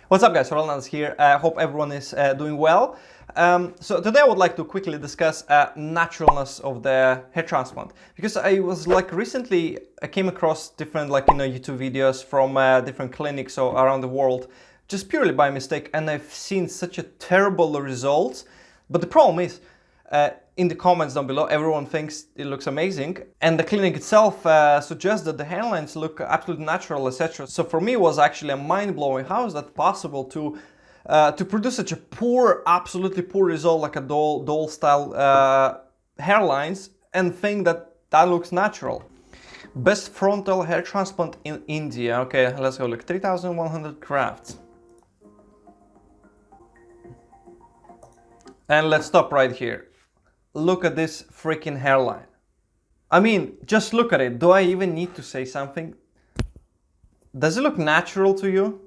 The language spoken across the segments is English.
What's up guys, Rolandas here. I hope everyone is doing well. So today I would like to quickly discuss naturalness of the hair transplant, because I was recently I came across different YouTube videos from different clinics around the world just purely by mistake, and I've seen such a terrible results. But the problem is in the comments down below everyone thinks it looks amazing, and the clinic itself suggests that the hairlines look absolutely natural, etc. So for me it was actually a mind-blowing. How is that possible to produce such a poor, absolutely poor result, like a doll style hairlines, and think that that looks natural? Best frontal hair transplant in India. Okay, let's go look. 3,100 grafts. And let's stop right here. Look at this freaking hairline. I mean, just look at it. Do I even need to say something? Does it look natural to you?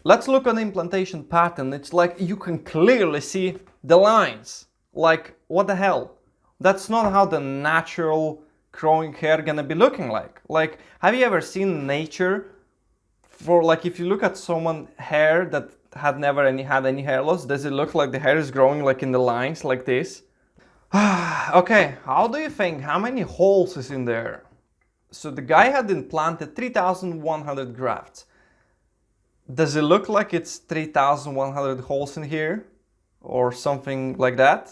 Let's look at the implantation pattern. It's like you can clearly see the lines. Like, what the hell? That's not how the natural growing hair gonna be looking like. Like, have you ever seen nature? For like, if you look at someone's hair that had never had any hair loss, does it look like the hair is growing like in the lines like this? Okay, how do you think? How many holes is in there? So the guy had implanted 3,100 grafts. Does it look like it's 3,100 holes in here? Or something like that?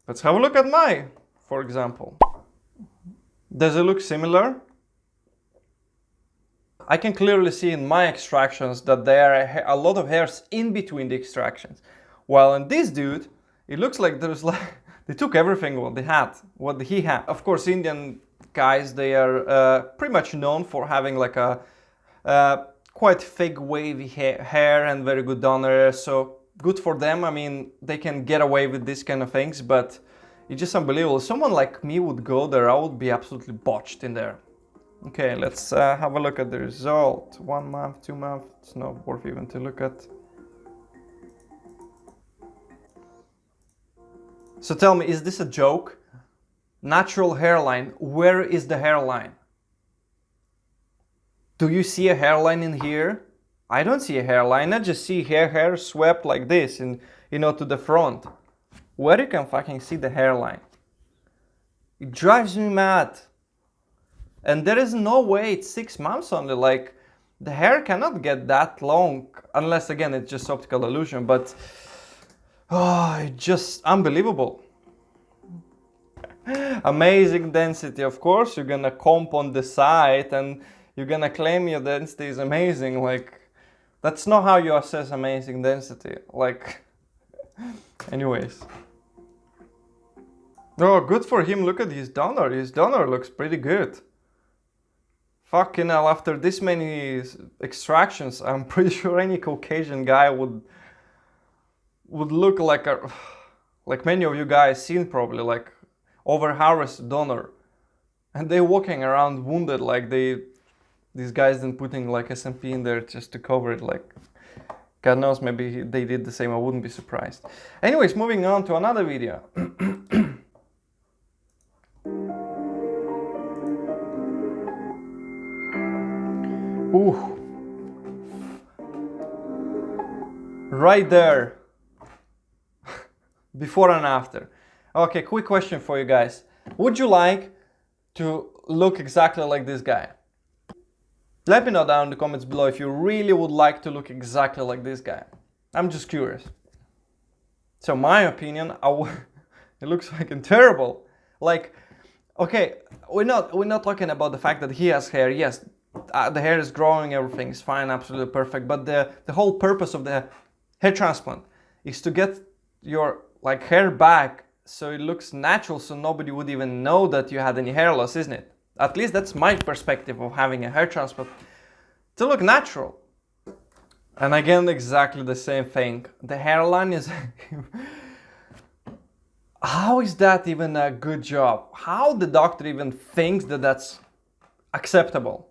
Let's have a look at mine, for example. Does it look similar? I can clearly see in my extractions that there are a lot of hairs in between the extractions. While in this dude, it looks like there's they took everything what he had. Of course, Indian guys, they are pretty much known for having like a quite thick wavy hair and very good donor. So good for them. I mean, they can get away with this kind of things, but it's just unbelievable. Someone like me would go there, I would be absolutely botched in there. Okay, let's have a look at the result. 1 month, 2 months, it's not worth even to look at. So tell me, is this a joke? Natural hairline, where is the hairline? Do you see a hairline in here? I don't see a hairline, I just see hair swept like this and, you know, to the front. Where you can fucking see the hairline? It drives me mad. And there is no way it's 6 months only. Like, the hair cannot get that long, unless again it's just optical illusion, but it's just unbelievable. Amazing density. Of course you're gonna comb on the side and you're gonna claim your density is amazing. Like, that's not how you assess amazing density. Like, anyways. Oh, good for him. Look at his donor. His donor looks pretty good. Fucking hell, after this many extractions, I'm pretty sure any Caucasian guy would look like many of you guys seen probably, like over-harvested donor. And they're walking around wounded, like these guys then putting like SMP in there just to cover it. Like, God knows, maybe they did the same, I wouldn't be surprised. Anyways, moving on to another video. Ooh, right there, before and after. Okay, quick question for you guys. Would you like to look exactly like this guy? Let me know down in the comments below if you really would like to look exactly like this guy. I'm just curious. So my opinion, it looks fucking terrible. Like, okay, we're not talking about the fact that he has hair. Yes, the hair is growing, everything is fine, absolutely perfect. But the whole purpose of the hair transplant is to get your like hair back so it looks natural, so nobody would even know that you had any hair loss, isn't it? At least that's my perspective of having a hair transplant, to look natural. And again, exactly the same thing. The hairline is how is that even a good job? How the doctor even thinks that that's acceptable?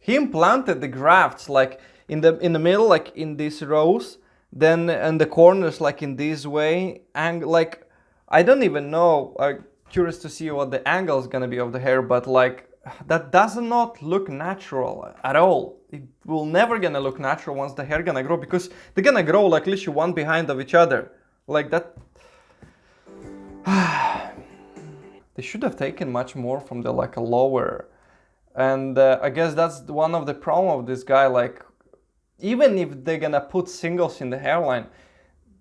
He implanted the grafts like in the middle, like in these rows, then in the corners like in this way, and like I don't even know. I'm curious to see what the angle is gonna be of the hair, but like that does not look natural at all. It will never gonna look natural once the hair gonna grow, because they're gonna grow like literally one behind of each other. Like that. They should have taken much more from the like a lower. And I guess that's one of the problem of this guy. Like, even if they're gonna put singles in the hairline,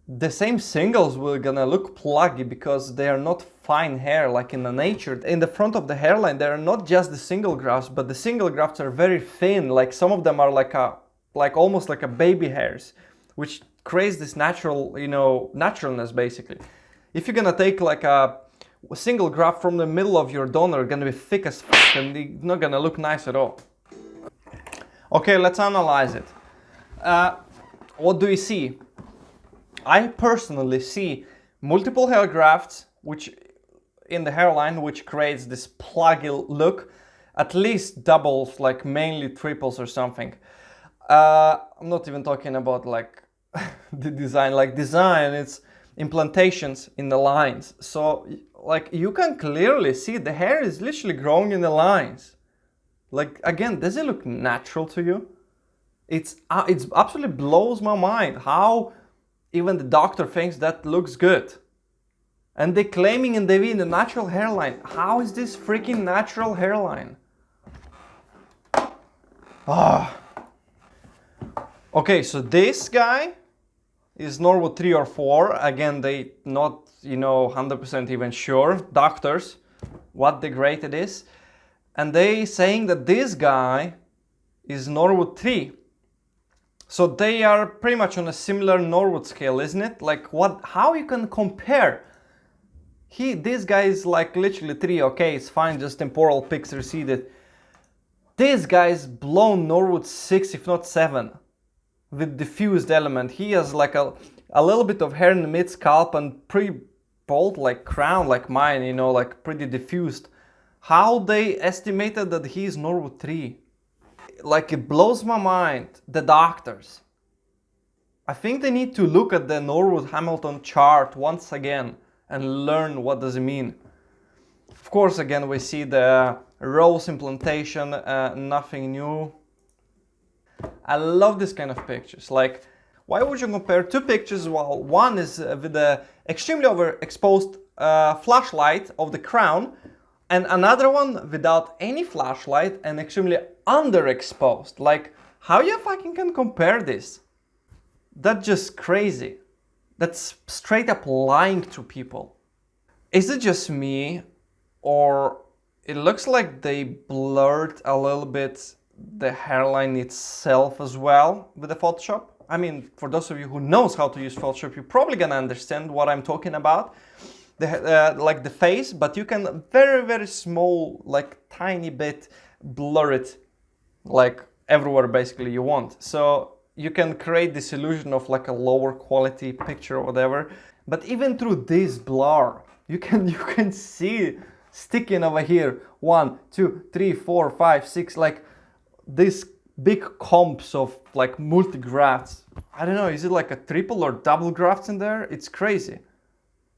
the same singles will gonna look pluggy because they are not fine hair like in the nature. In the front of the hairline, they are not just the single grafts, but the single grafts are very thin. Like some of them are like almost like a baby hairs, which creates this natural, you know, naturalness basically. If you're gonna take like a single graft from the middle of your donor, gonna be thick as fuck and it's not gonna look nice at all. Okay, let's analyze it. What do you see? I personally see multiple hair grafts which in the hairline, which creates this pluggy look, at least doubles, like mainly triples or something. I'm not even talking about like the design, like design, it's implantations in the lines. So like you can clearly see the hair is literally growing in the lines. Like again, does it look natural to you? It's absolutely blows my mind how even the doctor thinks that looks good. And they're claiming in the natural hairline. How is this freaking natural hairline? Ah. Okay, so this guy is Norwood 3 or 4. Again, they not, you know, 100% even sure, doctors, what the grade it is. And they saying that this guy is Norwood 3. So they are pretty much on a similar Norwood scale, isn't it? Like what, how you can compare? This guy is like literally 3, okay, it's fine, just temporal peaks receded. This guy is blown Norwood 6, if not 7, with diffused element. He has like a little bit of hair in the mid scalp and pretty bald, like crown, like mine, you know, like pretty diffused. How they estimated that he is Norwood 3? Like it blows my mind, the doctors. I think they need to look at the Norwood Hamilton chart once again and learn what does it mean. Of course, again, we see the rose implantation, nothing new. I love this kind of pictures. Like, why would you compare two pictures while one is with the extremely overexposed flashlight of the crown, and another one without any flashlight and extremely underexposed? Like, how you fucking can compare this? That's just crazy. That's straight up lying to people. Is it just me, or it looks like they blurred a little bit the hairline itself as well with the Photoshop? I mean, for those of you who knows how to use Photoshop, you're probably gonna understand what I'm talking about. Like the face, but you can very small, like tiny bit blur it like everywhere basically you want. So you can create this illusion of like a lower quality picture or whatever. But even through this blur, you can see sticking over here 1, 2, 3, 4, 5, 6, like these big clumps of like multi grafts. I don't know, is it like a triple or double grafts in there? It's crazy.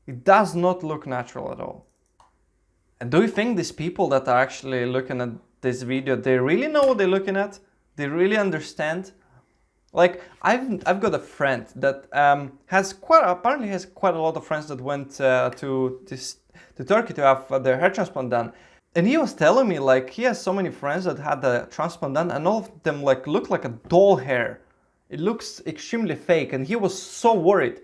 It does not look natural at all. And do you think these people that are actually looking at this video, they really know what they're looking at? They really understand? Like, I've got a friend that apparently has quite a lot of friends that went to Turkey to have their hair transplant done. And he was telling me, like, he has so many friends that had the transplant done, and all of them like look like a doll hair. It looks extremely fake, and he was so worried.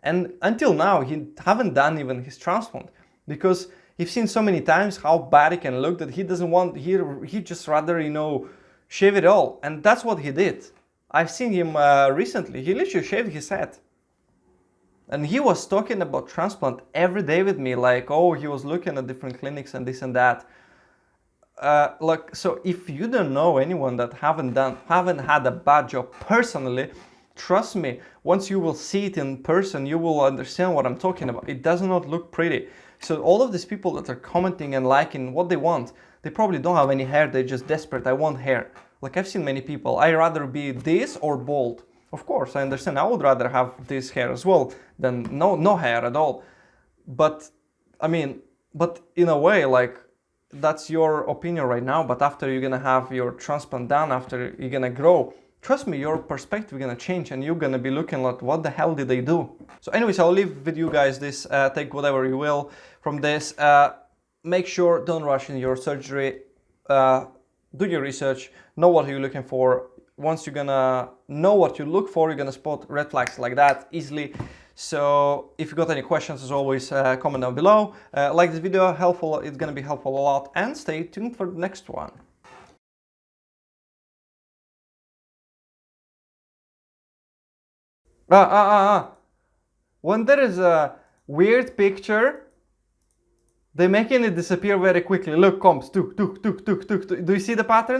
And until now, he haven't done even his transplant, because he's seen so many times how bad it can look that he doesn't want, he just rather, you know, shave it all. And that's what he did. I've seen him recently, he literally shaved his head. And he was talking about transplant every day with me, like, oh, he was looking at different clinics and this and that. Like, so if you don't know anyone that haven't had a bad job personally, trust me, once you will see it in person, you will understand what I'm talking about. It does not look pretty. So all of these people that are commenting and liking what they want, they probably don't have any hair, they're just desperate. I want hair. Like, I've seen many people, I rather be this or bald. Of course, I understand, I would rather have this hair as well than no hair at all. But, I mean, but in a way, like, that's your opinion right now, but after you're gonna have your transplant done, after you're gonna grow, trust me, your perspective is gonna change and you're gonna be looking at what the hell did they do. So anyways, I'll leave with you guys this, take whatever you will from this. Make sure don't rush in your surgery. Do your research, know what you're looking for. Once you're gonna know what you look for, you're gonna spot red flags like that easily. So if you got any questions, as always, comment down below. Like this video, helpful, it's gonna be helpful a lot, and stay tuned for the next one. When there is a weird picture, they're making it disappear very quickly. Look, comps, tuk, tuk, tuk, tuk, tuk, tuk. Do you see the pattern?